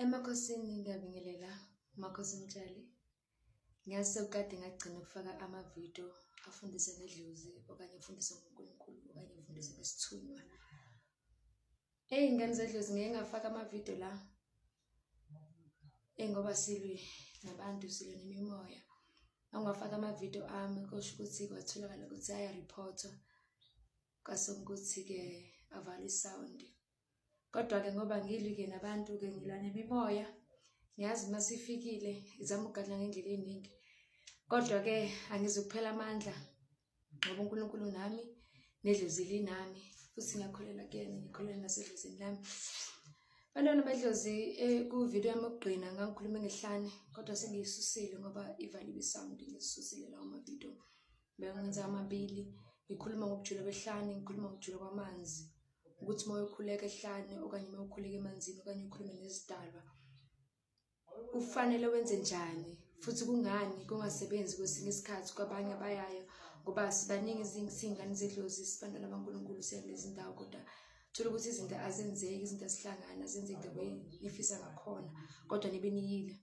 Emakhosini ngiyabingelela Makhosi Mtshali. Ngiyazi sekade ngagcina ukufaka amavidiyo afundisa ngedlozi okanye afundisa ngoNkulunkulu okanye afundisa ngesithunywa. Ingane zedlozi ngeke ngafaka amavidiyo la ngoba silwe nabantu silwe nemimoya. Angafaka amavidiyo ami kusho ukuthi kwatholakala ukuthi aya-reportwa kwasonkuthi-ke avala isound. Kodwa-ke ngoba ngilwi-ke nabantu-ke ngilwa nemimoya, ngiyazi masifikile izama ukugadla ngendlela eningi. Kodwa-ke angizukuphela amandla ngoba uNkulunkulu nami nedlozi linami futhi ngiyakholelwa kuyena, ngikholelwa nasedlozini lami. Bantwana bedlozi, ku-video yami yokugqina ngangikhulume ngehlane kodwa sengiyisusile ngoba ivaliwe isound. Ngizisusile lawo mavidiyo, bengenza amabili. Ngikhuluma ngokujula behlane, ngikhuluma ngokujula kwamanzi, ukuthi uma ukhuleka ehlane okanye uma ukhuleka emanzini okanye ukhulume nezidalwa ufanele wenze njani, futhi kungani kungasebenzi kwesinye isikhathi kwabanye abayayo. Ngoba sibaningi izingane zedlozi, sibantwana baNkulunkulu siyakulezi ndawo, kodwa thola ukuthi izinto azenzeki, izinto azihlangana azenzeki the way nifisa ngakhona, kodwa nibe niyile.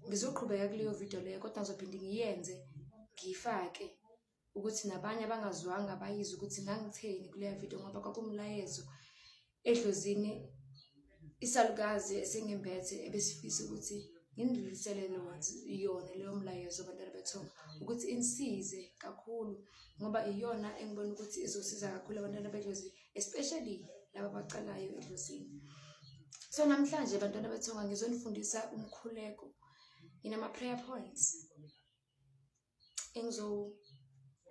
Ngizoqhubeka kuleyo video leyo kodwa ngizophinde ngiyenze ngiyifake ukuthi nabanye abangazwanga bayizwe ukuthi ngangitheni kuleya video, ngoba kwakumlayezo edlozini isalukazi esengembethe ebesifisa ukuthi ngindlulisele yona leyo mlayezo abantwana bethonga ukuthi inisize kakhulu, ngoba iyona engibona ukuthi izosiza kakhulu abantwana bedlozi, especially laba abaqalayo edlozini. So namhlanje abantwana bethonga ngizonifundisa umkhuleko in ama-prayer points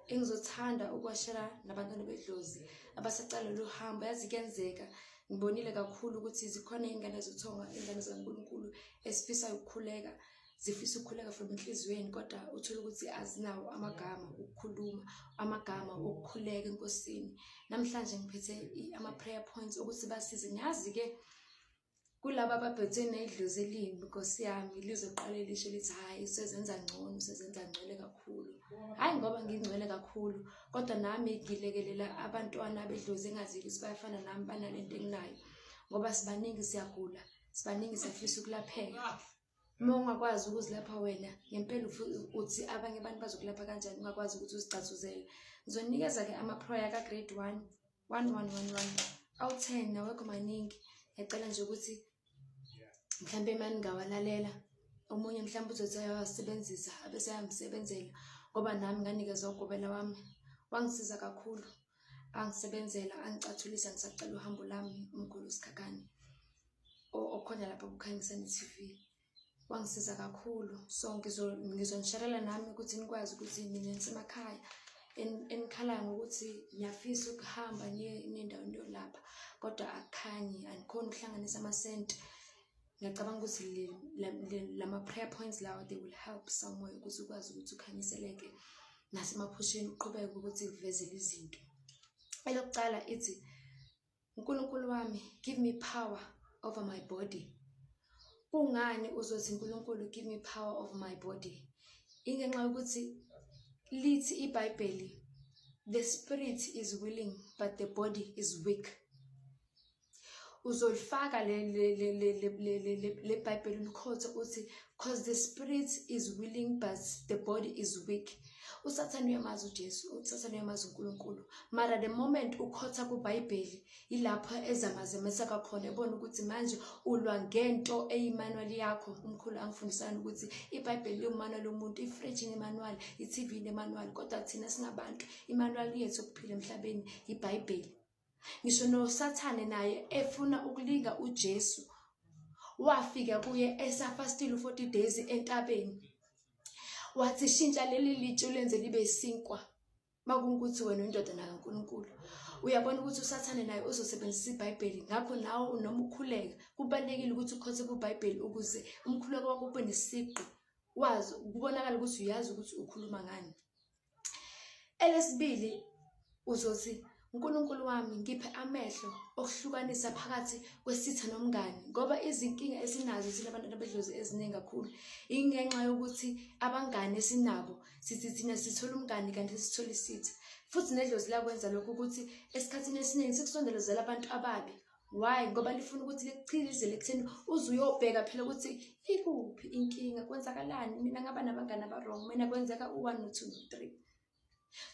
engizothanda ukuwashara nabantwana bedlozi abasacala lo hambo. Yazi kuyenzeka, ngibonile kakhulu ukuthi zikhona izingane zothonga, izingane zikaNkulunkulu esifisa ukukhuleka, zifisa ukukhuleka from enhlizweni, kodwa uthola ukuthi azinawo amagama okukhuluma, amagama okukhuleka enkosini. Namhlanje ngiphethe ama-prayer points ukuthi basize. Ngiyazi-ke kulaba ababhethwe nedlozi elimbi, Nkosi yami, lizoqala lisho lithi hayi sezenza ngcono, sezenza ngcwele kakhulu. Hayi ngoba ngingcwele kakhulu, kodwa nami ngilekelela abantwana bedlozi engazi ukuthi bayafana nami, banalento enginayo, ngoba sibaningi siyagula, sibaningi siyafisa ukulapheka. Uma ungakwazi ukuzilapha wena ngempela uthi abanye abantu bazokulapha kanjani ungakwazi ukuthi uzicatshuzele. Ngizonikeza-ke ama-prayer ka-grade 1 awu-10 nawekho maningi. Ngiyacela nje ukuthi mhlambe manje ngawalalela, omunye mhlawumbe uzothi ayawasebenzisa abese ayamsebenzela, ngoba nami nganikezwa ugobela wami, wangisiza kakhulu, angisebenzela, angicathulisa ngisacela uhambo lami umkhulu uSikhakhane okhona lapha kukhanyisa ne-TV, wangisiza kakhulu. So ngizonisharela nami ukuthi nikwazi ukuthi mina nisemakhaya enikhala ngokuthi ngiyafisa ukuhamba ngiye nendaweni yolapha kodwa akukhanyi, anikhona ukuhlanganisa amasenti. Ngiyacabanga ukuthi lama-prayer points lawa they will help somewhere ukuthi ukwazi ukuthi ukhanyiseleke nasemaphusheni, uqhubeke ukuthi uvezele izinto. Elokucala ithi, uNkulunkulu wami, give me power over my body. Kungani uzothi uNkulunkulu give me power over my body? Ingenxa yokuthi lithi iBhayibheli, the spirit is willing but the body is weak. Uzolifaka le Bible ulikhothe uthi because the spirit is willing but the body is weak. Usathane uyamazi uJesu, usathane uyamazi uNkulunkulu, mara the moment ukhotha kuBhayibheli ilapho ezamazemesa kakhona, ebona ukuthi manje ulwa ngento eyimanual yakho. Umkhulu angifundisana ukuthi iBhayibheli limanual lomuntu, ifridge imanual, iTV imanual, kodwa thina singabantu imanual yethu ukuphila emhlabeni iBhayibheli. Ngisho noSathane naye efuna ukulinga uJesu, wafika kuye esafastile 40 days entabeni, wathi shintsha leli litshe ulenze libe isinkwa makungukuthi wena uyindodana kaNkulunkulu. Uyabona ukuthi uSathane naye uzosebenzisa iBhayibheli. Ngakho nawe noma ukhuleka kubalekile ukuthi ukhothe kuBhayibheli ukuze umkhuleko wakho ube nesiqi, wazi kubonakala ukuthi uyazi ukuthi ukhuluma ngani. Elesibili uzothi, uNkulunkulu wami, ngiphe amehlo okuhlukanisa phakathi kwesitha nomngani, ngoba izinkinga esinazo sinabantwana bedlozi eziningi kakhulu ingenxa yokuthi abangani esinabo sithi thina sithola umngani kanti sithola isitha. Futhi nedlozi lakwenza lokho ukuthi esikhathini esiningi sikusondelezela abantu ababi Why? Ngoba lifuna ukuthi likuchilizele ekutheni uze uyobheka phela ukuthi ikuphi inkinga, kwenzakalani, mina ngaba nabangani aba-wrong, mina kwenzeka u-1 no-2 no-3.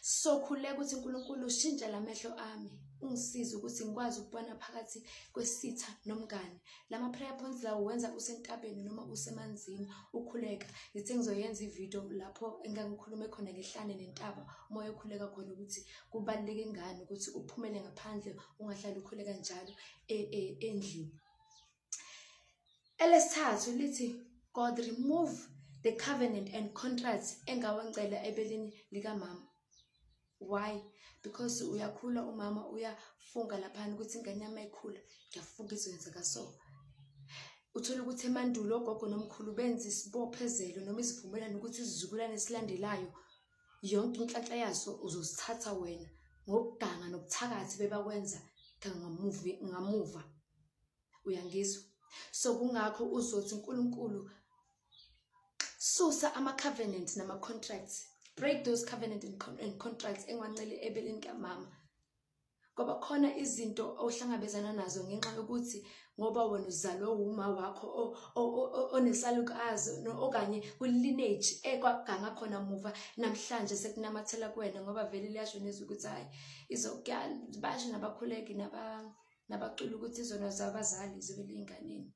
So khuleka ukuthi uNkulunkulu ushintsha lamehlo ami, ungisize ukuthi ngikwazi ukubona phakathi kwesitha nomngane. Lama prayer points lawo wenza usentabeni noma usemanzini ukhuleka. Ngithe ngizoyenza ivideo lapho engangikhulume khona ngehlane nentaba, umoya ukhuleka khona ukuthi kubaluleke ngani ukuthi uphumele ngaphandle, ungahlali ukhuleka njalo endlini. Elesithathu lithi, God remove the covenant and contracts engawangcela ebeleni likamama. Why? Because uyakhula umama uyafunga laphana ukuthi ingane yami ikhula ngiyafunga izenzeka so. Uthola ukuthi emandulo ogogo nomkhulu benza isibophezelo noma isivumelano ukuthi isizukulwane esilandelayo yonke inhlanhla yaso uzosithatha wena ngokuganga nokuthakathi bebakwenza ngamuva. Uyangizwa? So kungakho uzothi uNkulunkulu susa ama-covenant nama-contracts. Break those covenant and contracts engwancele ebeleni kamama. Ngoba khona izinto ohlangabezana nazo ngenxa yokuthi ngoba wena uzalwe uma wakho onesalukazi okanye ku-lineage ekwaganga khona muva, namhlanje sekunamathela kuwena ngoba vele liyasho neza ukuthi hayi basho nabakhuleki nabacula ukuthi izona zabazali zibele ey'nganeni.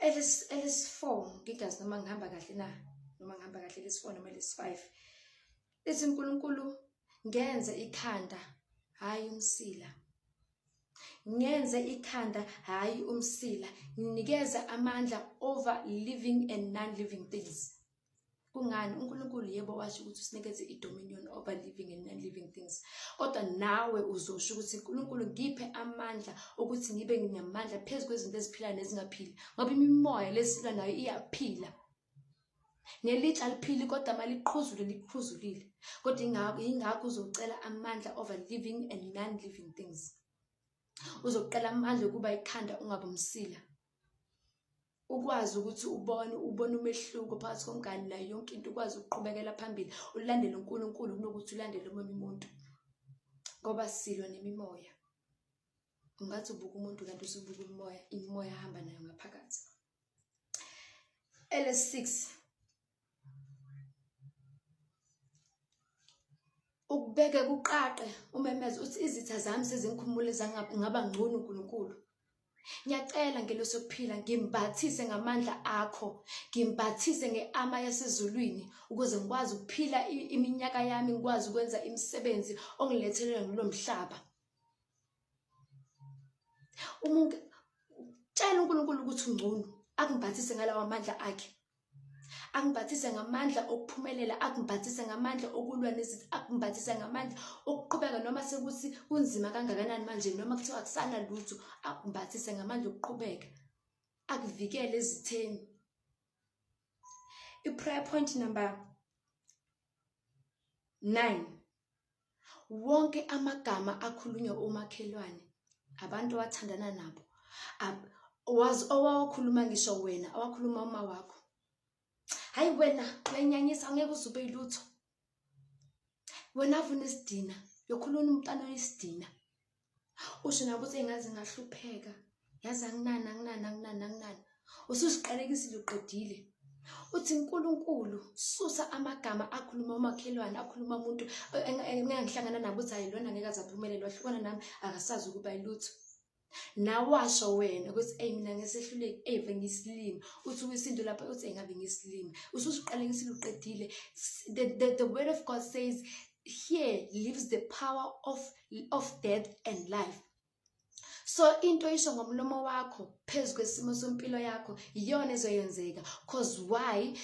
LS4 ngingazi noma ngihamba kahle na, noma ngihamba kahle LS4 noma LS5. Lithi uNkulunkulu ngenze ikhanda hayi umsila, ngenze ikhanda hayi umsila, nginikeza amandla over living and non-living things. Kungani? uNkulunkulu yebo washo ukuthi usinikeze i-dominion over living and non-living things, kodwa nawe uzosho ukuthi uNkulunkulu ngiphe amandla ukuthi ngibe nginamandla phezu kwezinto eziphilayo nezingaphili, ngoba imimoya lesila nayo iyaphila. Nelitsha liphili kodwa maliqhuzule liqhuzulile, kodwa ingakho uzocela amandla over living and non-living things. Uzoqala amandla ukuba ikhanda ungabe umsila, ukwazi ukuthi ubone umehluko phakathi komngane nayo yonke into, ukwazi ukuqhubekela phambili ulandele uNkulunkulu kunokuthi ulandele omunye umuntu, ngoba silwa nemimoya. Ungathi ubuka umuntu kanti usubuka imimoya ahamba nayo ngaphakathi. LS6 ukubeke kuqaqe umemeze uthi izitha zami sezingikhumule ngaba ngcono uNkulunkulu. Ngiyacela ngelosokuphila ngimbathise ngamandla akho, ngimbathise ngeama yasezulwini ukuze ngikwazi ukuphila iminyaka yami, ngikwazi ukwenza imisebenzi ongilethele kulo mhlaba. Umuntu tshela uNkulunkulu ukuthi ungcono, akungibhathise ngalawa amandla akhe, akungibhathise ngamandla okuphumelela, akungibhathise ngamandla okulwa nezithi, akungibhathise ngamandla okuqhubeka noma sekuthi kunzima kangakanani manje noma kuthiwa akusana lutho, akungibhathise ngamandla okuqhubeka, akuvikele ezitheni. I-prayer point number 9, wonke amagama akhulunywa omakhelwane, abantu owathandana nabo, owakhuluma ngisho wena, awakhuluma uma wakho. Hayi wena uyayinyanyisa, angeke uzube yilutho. Wena avuna isidina, yokhuluna umntana oyisidina. Usho nabo ukuthi engaze ngahlupheka, yazi anginani. Ususiqalekisile uqedile. Uthi uNkulunkulu susa amagama akhuluma umakhelwane, akhuluma umuntu engangihlangana nabo uthi hayi lona ngeke azaphumelela, wahlukana nami akasazi ukuba yilutho. Nawasho wena ukuthi mina ngesehluleki ngisilimi, uthi kwisinto lapha uthi engabe ngisilimi, ususiqalekisile uqedile. The word of God says here lives the power of death and life. So into isho ngomlomo wakho phezu kwesimo sompilo yakho iyona ezoyenzeka. Cause why?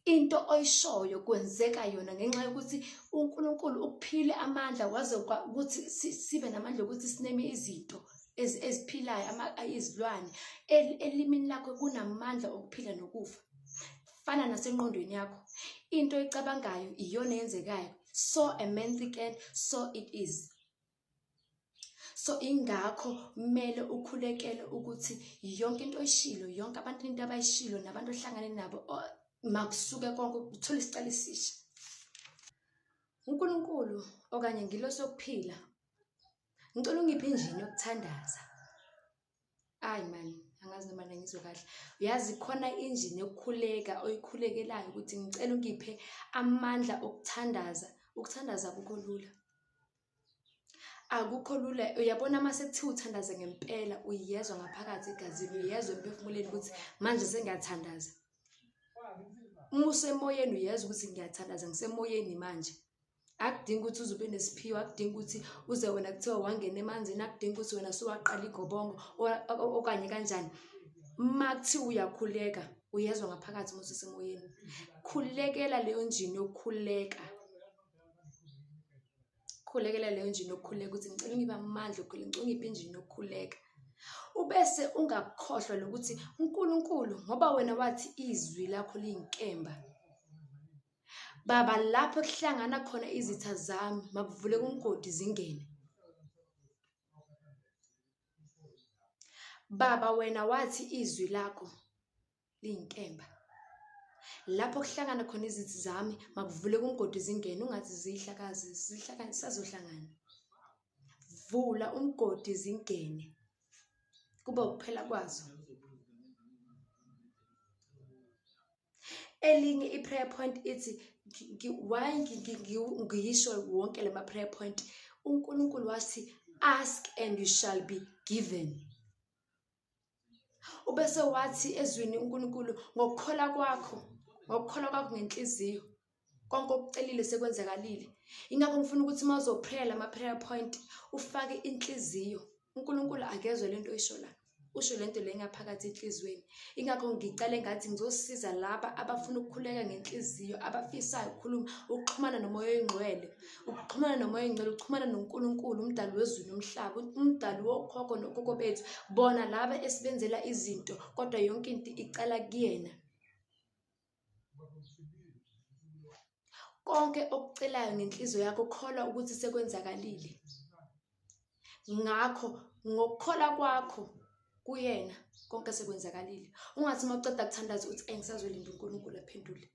Into oyishoyo kwenzeka yona ngenxa yokuthi uNkulunkulu ukuphile amandla waze ukuthi sibe namandla ukuthi sineme izinto eziphilayo, izilwane. Elimini lakho kunamandla okuphila nokufa. Fana nasengqondweni yakho, into oyicabangayo iyona eyenzekayo. So a man thinketh, so it is. So ingakho kumele ukhulekele ukuthi yonke into oyishilo, yonke abantu into abayishilo nabantu ohlangane nabo makusuke konke uthola isicelo esisha. uNkulunkulu okanye ngilosokuphila ngicela ungiphe injini yokuthandaza. Ayi man, angazi noma ngizwe kahle. Uyazi khona injini yokukhuleka oyikhulekelayo ukuthi ngicela ungiphe amandla okuthandaza. Ukuthandaza akukho lula. Akukho lula. Uyabona mase kuthiwa uthandaza ngempela, uyezwa ngaphakathi egazini, uyezwa emphefumulweni ukuthi manje sengiyathandaza. Uma usemoyeni uyezwa ukuthi ngiyathandaza, ngisemoyeni manje. Akudingi ukuthi uze ube nesiphiwo, akudingi ukuthi uze wena kuthiwa wangena emanzini, akudingi ukuthi wena suwaqala igobongo okanye kanjani. Makuthiwa uyakhuleka, uyezwa ngaphakathi uma usemoyeni. Khulekela leyo njini yokukhuleka. Khulekela leyo njini yokukhuleka ukuthi ngicela ungiphe amandla okukhuleka, ngicela ungiphe injini yokukhuleka. Ubese ungakhohlwa lokuthi uNkulunkulu ngoba wena wathi izwi lakho liyinkemba. Baba, lapho kuhlangana khona izitha zami, makuvuleke umgodi zingene. Baba, wena wathi izwi lakho liyinkemba. Lapho kuhlangana khona izitha zami, makuvuleke umgodi zingene. Ungathi zihlakazi, sazohlangana. Vula umgodi zingene. Kuba ukuphela kwazo. Elinye i-prayer point ithi why ngisho wonke lama prayer point. uNkulunkulu wathi ask and you shall be given. Ubese wathi ezwini uNkulunkulu ngokukhola kwakho ngenhliziyo konke okucelile sekwenzakalile. Ingakho ngifuna ukuthi mazoprayer lama prayer point ufake inhliziyo. uNkulunkulu akezwe lento oyisho la. Usho lento le ngaphakathi enhlizweni. Ingakho ngicale ngathi ngizosiza laba abafuna ukukhuleka ngenhliziyo, abafisayo ukukhuluma, ukuxhumana nomoya oyingcwele, ukuxhumana noNkulunkulu, umdali wezulu nomhlaba, umdali wokhokho nokhokho bethu. Bona laba esibenzela izinto kodwa yonke into icala kuyena. Konke okucelayo ngenhliziyo yakho kholwa ukuthi sekwenzakalile. Ngakho ngokukhola kwakho kuyena konke sekwenzakalile. Ungathi mawuceda kuthandaza uthi engisazolinda uNkulunkulu aphendule.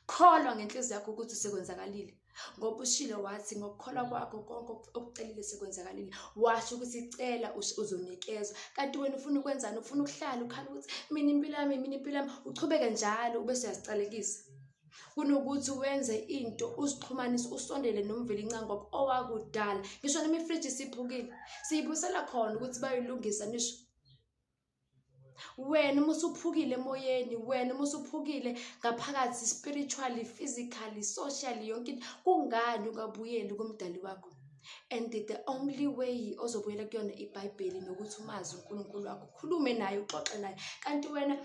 Kholwa ngenhliziyo yakho ukuthi sekwenzakalile. Ngoba ushilo wathi ngokukhola kwakho konke okucelile sekwenzakalile. Washo ukuthi cela uzonikezwa. Kanti wena ufuna ukwenzani? Ufuna ukuhlala ukhala ukuthi mina impilo yami, uchubeke njalo ubese uyazicalekisa. Kunokuthi wenze into uzixhumanise, usondele nomveli incango owakudala. Ngisho noma ifriji siphukile, siyibusela khona ukuthi bayilungisa nisho. Wena musuphukile emoyeni, wena musuphukile ngaphakathi, spiritually, physically, socially, yonke into. Kungani ungabuyeli kumdali wakho? And the only way ozobuyela kuyona iBhayibheli nokuthi umazi uNkulunkulu wakho, ukhulume naye, uxoxe naye. Kanti wena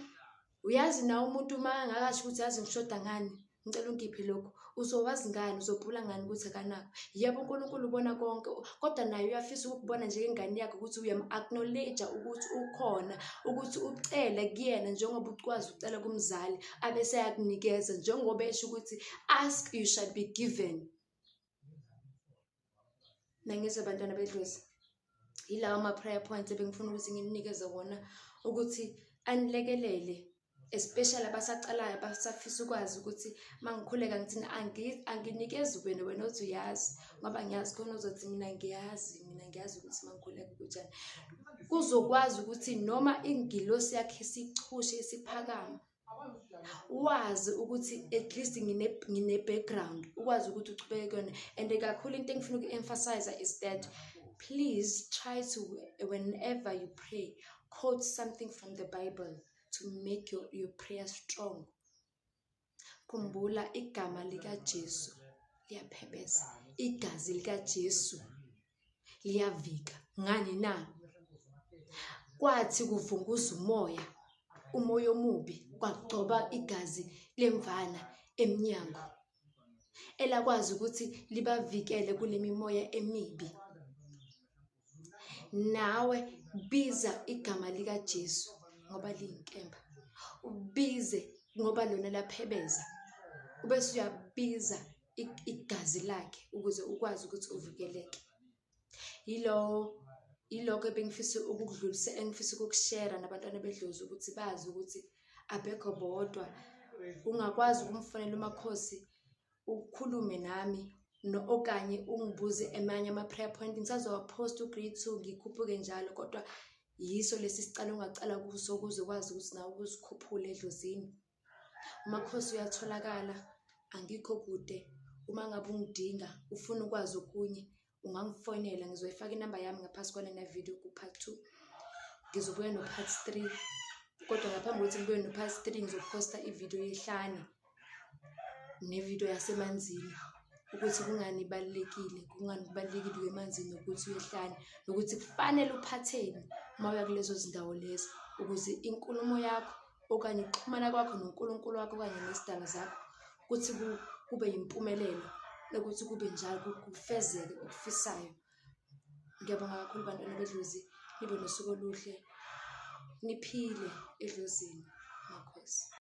uyazi na umuntu uma angakasho ukuthi yazi ngishoda ngani, ngicela ungiphe lokho, uzowazi ngani, uzobhula ngani ukuthi akanakho? Yebo uNkulunkulu ubona konke, kodwa naye uyafisa ukubona njengengane yakhe ukuthi uyam-acknowledge ukuthi ukhona, ukuthi ucela kuyena njengoba ukwazi ucela kumzali abese yakunikeza, njengoba esho ukuthi ask you shall be given. Nangizwe bantwana bedlozi, yilawa ama-prayer points ebengifuna ukuthi nginikeze wona ukuthi anilekelele, especially abasacalayo, abasafisa ukwazi ukuthi mangikhuleka ngithina anginikezi wena othi uyazi, ngoba ngiyazi khona uzothi mina ngiyazi ukuthi mangikhuleka kunjani. Kuzokwazi ukuthi noma ingilosi yakhe isichushe isiphakama, wazi ukuthi at least ngine background, ukwazi ukuthi uchubeke kuyona. And kakhulu into engifuna uku-emphasize is that please try to, whenever you pray, quote something from the Bible to make your prayer strong. Khumbula igama lika Jesu liyaphebeza, igazi lika Jesu liyavika. Ngani na? Kwathi kuvunguza umoya omubi, kwagcoba igazi lemvana emnyango, elakwazi ukuthi libavikele kule mimoya emibi. Nawe biza igama lika Jesu ngoba liyinkemba, ubize ngoba lona laphebeza, ubese uyabiza igazi lakhe ukuze ukwazi ukuthi uvikeleke. Yilokho ebengifisa ukukudlulisa, engifisa ukukushare nabantwana bedlozi ukuthi bazi ukuthi abekho bodwa. Ungakwazi ukumfonela uMakhosi ukhulume nami okanye ungibuze amanye ama-prayer point. Ngisazowaposta u-grade 2 ngikhuphuke njalo, kodwa yiso lesi sicalo ongacala kuso ukuze ukwazi ukuthi nawe uzikhuphule edlozini. Umakhosi uyatholakala, angikho kude. Uma ngabe ungidinga ufuna ukwazi okunye, ungangifonela, ngizoyifaka inamba yami ngaphasi kwalena video ku-part 2. Ngizobuya no-part 3, kodwa ngaphambi kokuthi ngibuye no-part 3 ngizophosta ivideo yehlane nevideo yasemanzini, ukuthi kungani kubalulekile uye emanzini ukuthi uyehlane, nokuthi kufanele uphatheni uma uya kulezo zindawo lezo, ukuze inkulumo yakho okanye ukuxhumana kwakho noNkulunkulu wakho okanye nezidalwa zakho ukuthi kube yimpumelelo, ukuthi kube njalo, kufezeke okufisayo. Ngiyabonga kakhulu bantwana bedlozi, nibe nosuku oluhle, niphile edlozini. Makhosi.